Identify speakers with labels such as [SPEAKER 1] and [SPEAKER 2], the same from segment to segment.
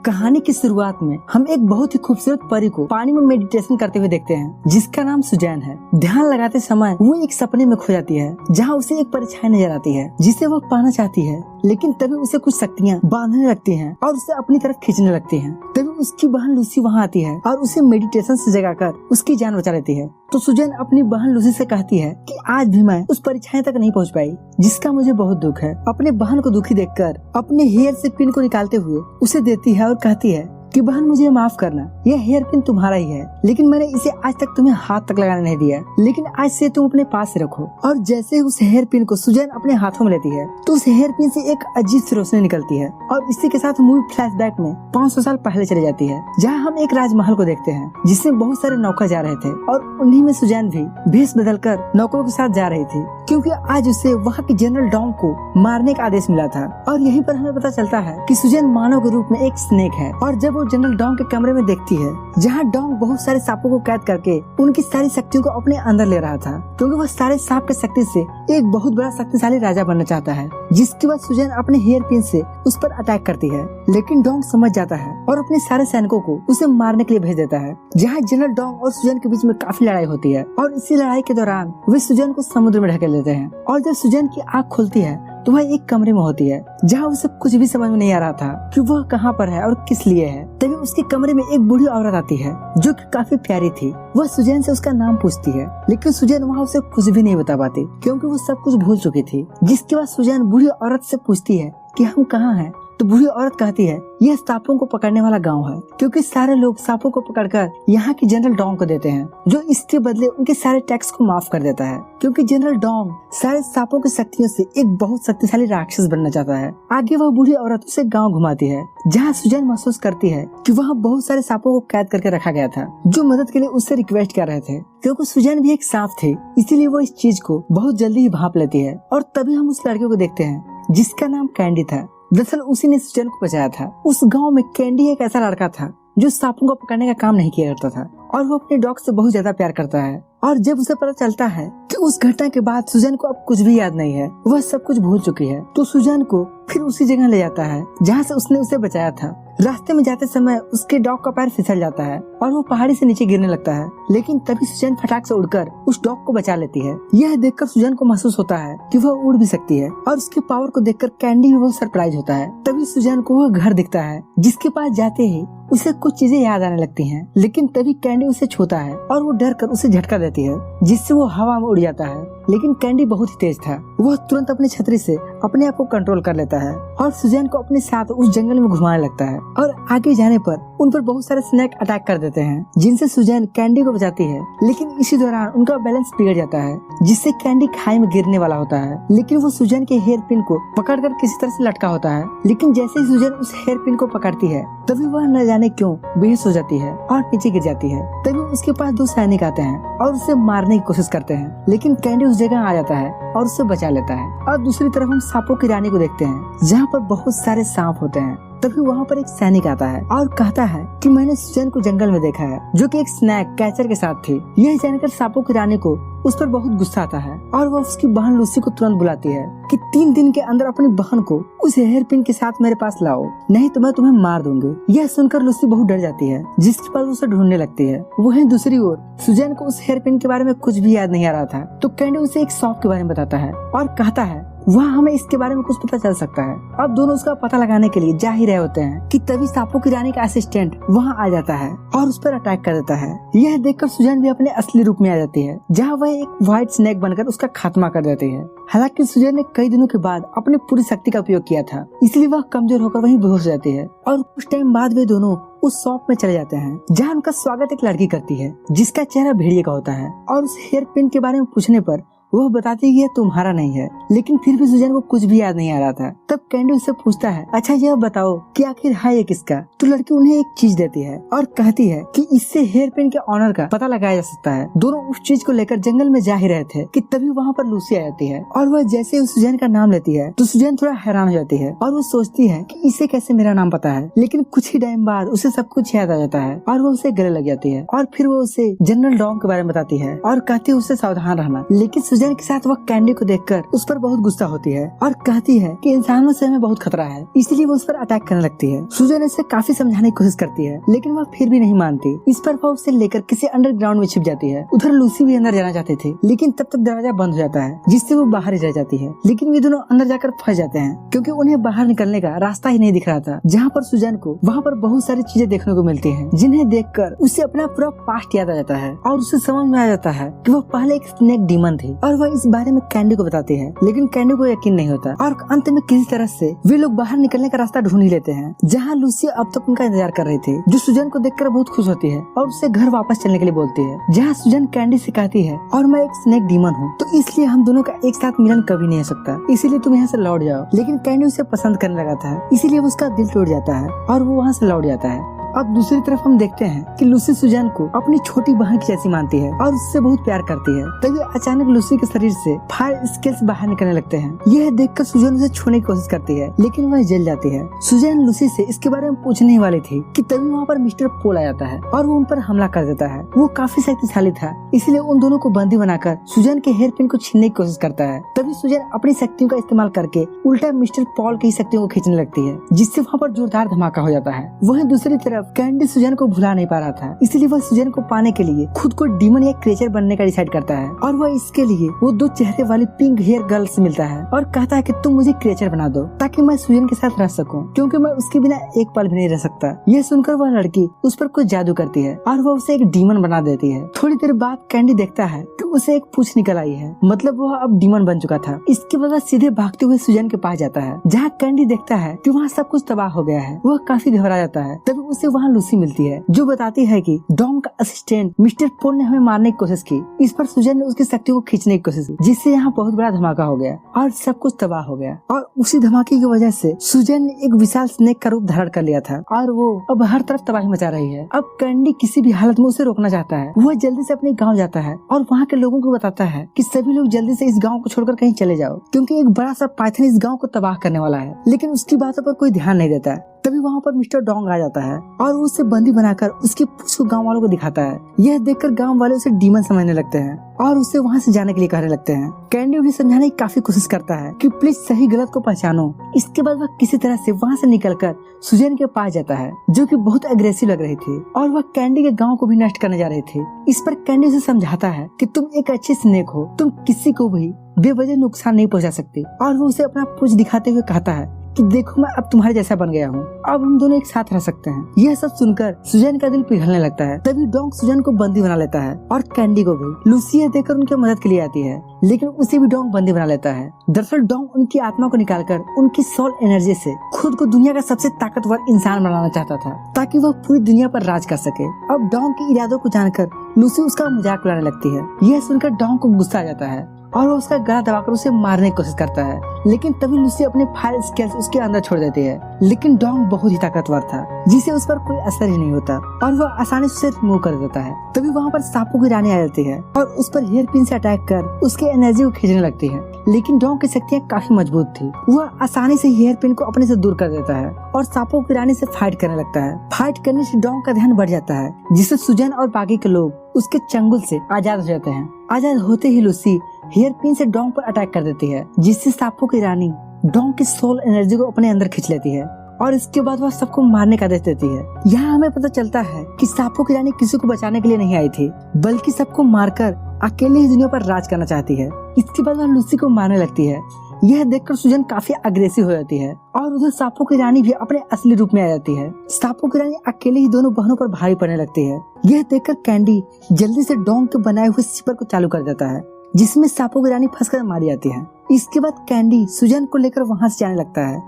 [SPEAKER 1] कहानी की शुरुआत में हम एक बहुत ही खूबसूरत परी को पानी में मेडिटेशन करते हुए देखते हैं, जिसका नाम सुजैन है। ध्यान लगाते समय वो एक सपने में खो जाती है, जहाँ उसे एक परछाई नजर आती है जिसे वह पाना चाहती है, लेकिन तभी उसे कुछ शक्तियाँ बांधने लगती हैं और उसे अपनी तरफ खींचने लगती हैं। तभी उसकी बहन लूसी वहाँ आती है और उसे मेडिटेशन से जगाकर उसकी जान बचा लेती है। तो सुजैन अपनी बहन लूसी से कहती है कि आज भी मैं उस परछाई तक नहीं पहुँच पाई, जिसका मुझे बहुत दुख है। अपने बहन को दुखी देखकर अपने हेयर से पिन को निकालते हुए उसे देती है और कहती है कि बहन मुझे माफ करना, यह हेयर पिन तुम्हारा ही है, लेकिन मैंने इसे आज तक तुम्हें हाथ तक लगाने नहीं दिया, लेकिन आज से तुम अपने पास रखो। और जैसे ही उस हेयर पिन को सुजैन अपने हाथों में लेती है तो उस हेयर पिन से एक अजीब सी रोशनी निकलती है और इसी के साथ मूवी फ्लैशबैक में 500 साल पहले चली जाती है, जहाँ हम एक राजमहल को देखते हैं जिसमें बहुत सारे नौकर जा रहे थे और उन्हीं में सुजैन भी भेष बदलकर नौकरों के साथ जा रही थी, क्योंकि आज उसे वहाँ के जनरल डोंग को मारने का आदेश मिला था। और यहीं पर हमें पता चलता है कि सुजैन मानव के रूप में एक स्नेक है। और जब वो जनरल डोंग के कमरे में देखती है, जहाँ डोंग बहुत सारे सांपों को कैद करके उनकी सारी शक्तियों को अपने अंदर ले रहा था, क्योंकि वह सारे सांप की शक्ति से एक बहुत बड़ा शक्तिशाली राजा बनना चाहता है। जिसके बाद सुजैन अपने हेयर पिन से उस पर अटैक करती है, लेकिन डोंग समझ जाता है और अपने सारे सैनिकों को उसे मारने के लिए भेज देता है, जहाँ जनरल डोंग और सुजैन के बीच में काफी लड़ाई होती है। और इसी लड़ाई के दौरान वे सुजैन को समुद्र में ढकेल देते हैं। और जब सुजैन की आँख खुलती है तो वह एक कमरे में होती है, जहाँ उसे कुछ भी समझ में नहीं आ रहा था कि वह कहाँ पर है और किस लिए है। तभी उसके कमरे में एक बूढ़ी औरत आती है जो कि काफी प्यारी थी। वह सुजैन से उसका नाम पूछती है, लेकिन सुजैन वहाँ उसे कुछ भी नहीं बता पाती, क्योंकि वो सब कुछ भूल चुकी थी। जिसके बाद सुजैन बूढ़ी औरत से पूछती है कि हम कहाँ हैं। तो बूढ़ी औरत कहती है यह सांपों को पकड़ने वाला गांव है, क्योंकि सारे लोग सांपों को पकड़कर यहाँ के जनरल डोंग को देते हैं, जो इसके बदले उनके सारे टैक्स को माफ कर देता है, क्योंकि जनरल डोंग सारे सांपों की शक्तियों से एक बहुत शक्तिशाली राक्षस बनना चाहता है। आगे वह बूढ़ी औरत उसे गाँव घुमाती है, जहाँ सुजैन महसूस करती है कि वहाँ बहुत सारे सांपों को कैद करके रखा गया था, जो मदद के लिए उससे रिक्वेस्ट कर रहे थे, क्योंकि सुजैन भी एक सांप थी, इसीलिए वो इस चीज को बहुत जल्दी ही भांप लेती है। और तभी हम उस लड़के को देखते हैं जिसका नाम कैंडी था। दरअसल उसी ने सुजैन को बचाया था। उस गांव में कैंडी एक ऐसा लड़का था जो सांपों को पकड़ने का काम नहीं किया करता था, और वो अपने डॉग से बहुत ज्यादा प्यार करता है। और जब उसे पता चलता है कि उस घटना के बाद सुजैन को अब कुछ भी याद नहीं है, वह सब कुछ भूल चुकी है, तो सुजैन को फिर उसी जगह ले जाता है जहाँ से उसने उसे बचाया था। रास्ते में जाते समय उसके डॉग का पैर फिसल जाता है और वो पहाड़ी से नीचे गिरने लगता है, लेकिन तभी सुजैन फटाक से उड़कर उस डॉग को बचा लेती है। यह देखकर सुजैन को महसूस होता है कि वह उड़ भी सकती है, और उसके पावर को देखकर कैंडी भी बहुत सरप्राइज होता है। तभी सुजैन को वह घर दिखता है, जिसके पास जाते ही उसे कुछ चीजें याद आने लगती हैं, लेकिन तभी कैंडी उसे छूता है और वो डर कर उसे झटका देती है, जिससे वो हवा में उड़ जाता है। लेकिन कैंडी बहुत ही तेज था, वह तुरंत अपनी छतरी से अपने आप को कंट्रोल कर लेता है और सुजैन को अपने साथ उस जंगल में घुमाने लगता है। और आगे जाने पर उन पर बहुत सारे स्नेक अटैक कर देते हैं, जिनसे सुजैन कैंडी को बचाती है, लेकिन इसी दौरान उनका बैलेंस बिगड़ जाता है, जिससे कैंडी खाई में गिरने वाला होता है। लेकिन वो सुजैन के हेयर पिन को पकड़कर किसी तरह से लटका होता है, लेकिन जैसे ही सुजैन उस हेयर पिन को पकड़ती है, तभी वह न जाने क्यों बेहोश हो जाती है और नीचे गिर जाती है। तभी उसके पास 2 सैनिक आते हैं और उसे मारने की कोशिश करते हैं, लेकिन कैंडी उस जगह आ जाता है और उसे बचा लेता है। और दूसरी तरफ हम सांपों की रानी को देखते हैं, जहाँ पर बहुत सारे सांप होते हैं। तभी वहाँ पर एक सैनिक आता है और कहता है कि मैंने सुजैन को जंगल में देखा है, जो कि एक स्नैक कैचर के साथ थी। यह जानकर सांपों की रानी को उस पर बहुत गुस्सा आता है और वह उसकी बहन लूसी को तुरंत बुलाती है कि 3 दिन के अंदर अपनी बहन को उस हेयर पिन के साथ मेरे पास लाओ, नहीं तो मैं तुम्हें मार दूंगी। यह सुनकर लूसी बहुत डर जाती है, जिसके बाद उसे ढूंढने लगती है। वहीं दूसरी ओर सुजैन को उस हेयर पिन के बारे में कुछ भी याद नहीं आ रहा था, तो कैंडी उसे एक शॉप के बारे में बताता है और कहता है वहाँ हमें इसके बारे में कुछ पता चल सकता है। अब दोनों उसका पता लगाने के लिए जा ही रहे होते हैं कि तभी सांपों की रानी का असिस्टेंट वहाँ आ जाता है और उस पर अटैक कर देता है। यह देखकर सुजैन भी अपने असली रूप में आ जाती है, जहाँ वह एक व्हाइट स्नेक बनकर उसका खात्मा कर देती है। हालांकि सुजैन ने कई दिनों के बाद अपनी पूरी शक्ति का उपयोग किया था, इसलिए वह कमजोर होकर वहीं बेहोश हो जाती है। और कुछ टाइम बाद वे दोनों उस शॉप में चले जाते हैं, जहाँ उनका स्वागत एक लड़की करती है, जिसका चेहरा भेड़िए का होता है। और उस हेयर पिन के बारे में पूछने पर वह बताती है ये तुम्हारा नहीं है, लेकिन फिर भी सुजैन को कुछ भी याद नहीं आ रहा था। तब कैंडी उससे पूछता है अच्छा यह बताओ कि आखिर है ये किसका। तो लड़की उन्हें एक चीज देती है और कहती है कि इससे हेयर पिन के ऑनर का पता लगाया जा सकता है। दोनों उस चीज को लेकर जंगल में जा ही रहे थे कि तभी वहाँ पर लूसी आ जाती है और वह जैसे ही सुजैन का नाम लेती है तो सुजैन थोड़ा हैरान हो जाती है और वो सोचती है कि इसे कैसे मेरा नाम पता है। लेकिन कुछ ही टाइम बाद उसे सब कुछ याद आ जाता है और वो उसे गले लग जाती है और फिर वो उसे जनरल डोंग के बारे में बताती है और कहती है उससे सावधान रहना। लेकिन सुजैन के साथ वह कैंडी को देखकर उस पर बहुत गुस्सा होती है और कहती है कि इंसानों से हमें बहुत खतरा है, इसलिए वो उस पर अटैक करने लगती है। सुजैन इसे काफी समझाने की कोशिश करती है, लेकिन वह फिर भी नहीं मानती। इस पर वह उसे लेकर किसी अंडरग्राउंड में छिप जाती है। उधर लूसी भी अंदर जाना चाहती थी, लेकिन तब तक दरवाजा बंद हो जाता है, जिससे वो बाहर ही रह जाती है। लेकिन वे दोनों अंदर जाकर फंस जाते हैं, क्योंकि उन्हें बाहर निकलने का रास्ता ही नहीं दिख रहा था। जहाँ पर सुजैन को वहाँ पर बहुत सारी चीजें देखने को मिलती हैं, जिन्हें देखकर उसे अपना पूरा पास्ट याद आ जाता है और उसे समझ में आ जाता है कि वह पहले एक स्नेक डीमन थी। और वह इस बारे में कैंडी को बताती है, लेकिन कैंडी को यकीन नहीं होता और अंत में किसी तरह से वे लोग बाहर निकलने का रास्ता ढूंढ ही लेते हैं। जहाँ लूसी अब तक उनका इंतजार कर रही थी, जो सुजैन को देखकर बहुत खुश होती है और उसे घर वापस चलने के लिए बोलती है। जहाँ सुजैन कैंडी से कहती है, और मैं एक स्नेक डीमन हूँ, तो इसलिए हम दोनों का एक साथ मिलन कभी नहीं हो सकता, इसीलिए तुम यहाँ से लौट जाओ। लेकिन कैंडी उसे पसंद करने लगा था, इसीलिए उसका दिल टूट जाता है और वो वहाँ से लौट जाता है। अब दूसरी तरफ हम देखते हैं कि लूसी सुजैन को अपनी छोटी बहन की जैसी मानती है और उससे बहुत प्यार करती है। तभी अचानक लूसी के शरीर से फायर स्केल्स बाहर निकलने लगते हैं। यह देखकर सुजैन उसे छूने की कोशिश करती है, लेकिन वह जल जाती है। सुजैन लूसी से इसके बारे में पूछने ही वाली थी कि तभी वहाँ पर मिस्टर पोल आ जाता है और वो उन पर हमला कर देता है। वो काफी शक्तिशाली था, इसलिए उन दोनों को बंदी बनाकर सुजैन के हेयर पिन को छीनने की कोशिश करता है। तभी सुजैन अपनी शक्तियों का इस्तेमाल करके उल्टा मिस्टर पॉल की शक्तियों को खींचने लगती है, जिससे वहाँ पर जोरदार धमाका हो जाता है। वहीं दूसरी तरफ कैंडी सुजैन को भुला नहीं पा रहा था, इसलिए वह सुजैन को पाने के लिए खुद को डीमन या क्रिएचर बनने का डिसाइड करता है। और वह इसके लिए वो 2 चेहरे वाली पिंक हेयर गर्ल से मिलता है और कहता है कि तुम मुझे क्रिएचर बना दो ताकि मैं सुजैन के साथ रह सकूं, क्योंकि मैं उसके बिना एक पल भी नहीं रह सकता। यह सुनकर वह लड़की उस पर कुछ जादू करती है और वह उसे एक डीमन बना देती है। थोड़ी देर बाद कैंडी देखता है कि उसे एक पूंछ निकल आई है, मतलब वह अब डीमन बन चुका था। इसके बाद वह सीधे भागते हुए सुजैन के पास जाता है, जहाँ कैंडी देखता है कि वहाँ सब कुछ तबाह हो गया है। वह काफी घबरा जाता है। तभी उसे वहाँ लूसी मिलती है, जो बताती है कि डॉन का असिस्टेंट मिस्टर पोल ने हमें मारने की कोशिश की। इस पर सुजैन ने उसकी शक्ति को खींचने की कोशिश की, जिससे यहाँ बहुत बड़ा धमाका हो गया और सब कुछ तबाह हो गया। और उसी धमाके की वजह से सुजैन ने एक विशाल स्नेक का रूप धारण कर लिया था और वो अब हर तरफ तबाही मचा रही है। अब कैंडी किसी भी हालत में उसे रोकना चाहता है। वह जल्दी से अपने गाँव जाता है और वहाँ के लोगों को बताता है कि सभी लोग जल्दी से इस गाँव को छोड़कर कहीं चले जाओ, क्योंकि एक बड़ा सा पाइथन इस गाँव को तबाह करने वाला है। लेकिन उसकी बातों पर कोई ध्यान नहीं देता। तभी वहाँ पर मिस्टर डोंग आ जाता है और उसे बंदी बनाकर उसकी पूंछ को गाँव वालों को दिखाता है। यह देखकर गाँव वाले उसे डीमन समझने लगते हैं और उसे वहाँ से जाने के लिए कहने लगते हैं। कैंडी उन्हें समझाने की काफी कोशिश करता है कि प्लीज सही गलत को पहचानो। इसके बाद वह किसी तरह से वहाँ से निकलकर सुजैन के पास जाता है, जो कि बहुत अग्रेसिव लग रही थी और वह कैंडी के गाँव को भी नष्ट करने जा रही थी। इस पर कैंडी उसे समझाता है कि तुम एक अच्छी स्नेक हो, तुम किसी को भी बेवजह नुकसान नहीं पहुँचा सकती। और वो उसे अपना पूंछ दिखाते हुए कहता है कि देखो मैं अब तुम्हारे जैसा बन गया हूँ, अब हम दोनों एक साथ रह सकते हैं। यह सब सुनकर सुजैन का दिल पिघलने लगता है। तभी डोंग सुजैन को बंदी बना लेता है और कैंडी को भी। लूसी देखकर उनके मदद के लिए आती है, लेकिन उसे भी डोंग बंदी बना लेता है। दरअसल डोंग उनकी आत्मा को निकालकर उनकी सोल एनर्जी से खुद को दुनिया का सबसे ताकतवर इंसान बनाना चाहता था, ताकि वह पूरी दुनिया पर राज कर सके। अब डोंग के इरादों को जानकर लूसी उसका मजाक उड़ाने लगती है। यह सुनकर डोंग को गुस्सा आ जाता है और वो उसका गला दबाकर उसे मारने की कोशिश करता है, लेकिन तभी लूसी अपने फायर स्केल्स उसके अंदर छोड़ देती है। लेकिन डोंग बहुत ही ताकतवर था, जिसे उस पर कोई असर ही नहीं होता और वह आसानी से उसे रिमूव कर देता है। तभी वहाँ पर सांपों की रानी आ जाती है और उस पर हेयर पिन से अटैक कर उसके एनर्जी को खींचने लगती है। लेकिन डोंग की शक्तियाँ काफी मजबूत थी। वह आसानी से हेयर पिन को अपने से दूर कर देता है और सांपों की रानी से फाइट करने लगता है। फाइट करने से डोंग का ध्यान बढ़ जाता है, जिससे सुजैन और बाकी के लोग उसके चंगुल से आजाद हो जाते हैं। आजाद होते ही लूसी हेयर पिन से डोंग पर अटैक कर देती है, जिससे सांपों की रानी डोंग की सोल एनर्जी को अपने अंदर खींच लेती है और इसके बाद वह सबको मारने का आदेश देती है। यहाँ हमें पता चलता है कि सांपों की रानी किसी को बचाने के लिए नहीं आई थी, बल्कि सबको मारकर अकेले ही दुनिया पर राज करना चाहती है। इसके बाद वह लूसी को मारने लगती है। यह देखकर सुजैन काफी अग्रेसिव हो जाती है और उधर सांपों की रानी भी अपने असली रूप में आ जाती है। सांपों की रानी अकेले ही दोनों बहनों पर भारी पड़ने लगती है। यह देखकर कैंडी जल्दी से डोंग के बनाए हुए सिपर को चालू कर देता है, जिसमें सांपों की रानी फंसकर मारी जाती है। इसके बाद कैंडी सुजैन को लेकर वहाँ से जाने लगता है,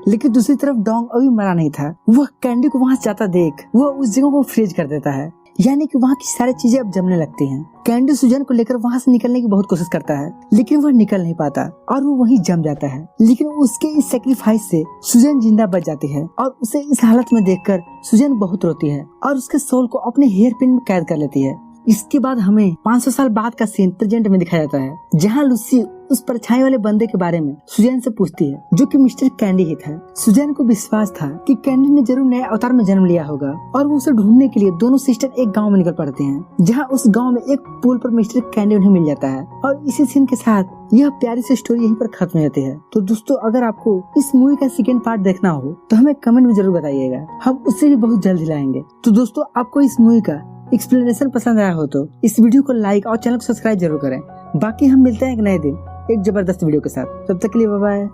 [SPEAKER 1] लेकिन दूसरी तरफ डोंग अभी मरा नहीं था। वह कैंडी को वहाँ से जाता देख वह उस जगह को फ्रीज कर देता है, यानी कि वहाँ की सारी चीजें अब जमने लगती हैं। कैंडी सुजैन को लेकर वहाँ से निकलने की बहुत कोशिश करता है, लेकिन वह निकल नहीं पाता और वो वहीं जम जाता है। लेकिन उसके इस सेक्रीफाइस से सुजैन जिंदा बच जाती है और उसे इस हालत में देखकर सुजैन बहुत रोती है और उसके सोल को अपने हेयर पिन में कैद कर लेती है। इसके बाद हमें 500 साल बाद का सीन प्रेजेंट में दिखाया जाता है, जहाँ लूसी उस परछाई वाले बंदे के बारे में सुजैन से पूछती है, जो कि मिस्टर कैंडी ही था। सुजैन को विश्वास था कि कैंडी ने जरूर नए अवतार में जन्म लिया होगा और वो उसे ढूंढने के लिए दोनों सिस्टर एक गांव में निकल पड़ते हैं, जहां उस गांव में एक पुल पर मिस्टर कैंडी उन्हें मिल जाता है। और इसी सीन के साथ यह प्यारी सी स्टोरी यहीं पर खत्म हो जाती है। तो दोस्तों, अगर आपको इस मूवी का सेकंड पार्ट देखना हो तो हमें कमेंट में जरूर बताइएगा, हम उससे भी बहुत जल्द लाएंगे। तो दोस्तों, आपको इस मूवी का एक्सप्लेनेशन पसंद आया हो तो इस वीडियो को लाइक और चैनल को सब्सक्राइब जरूर करें। बाकी हम मिलते हैं एक नए दिन एक जबरदस्त वीडियो के साथ। तब तक के लिए बाय बाय।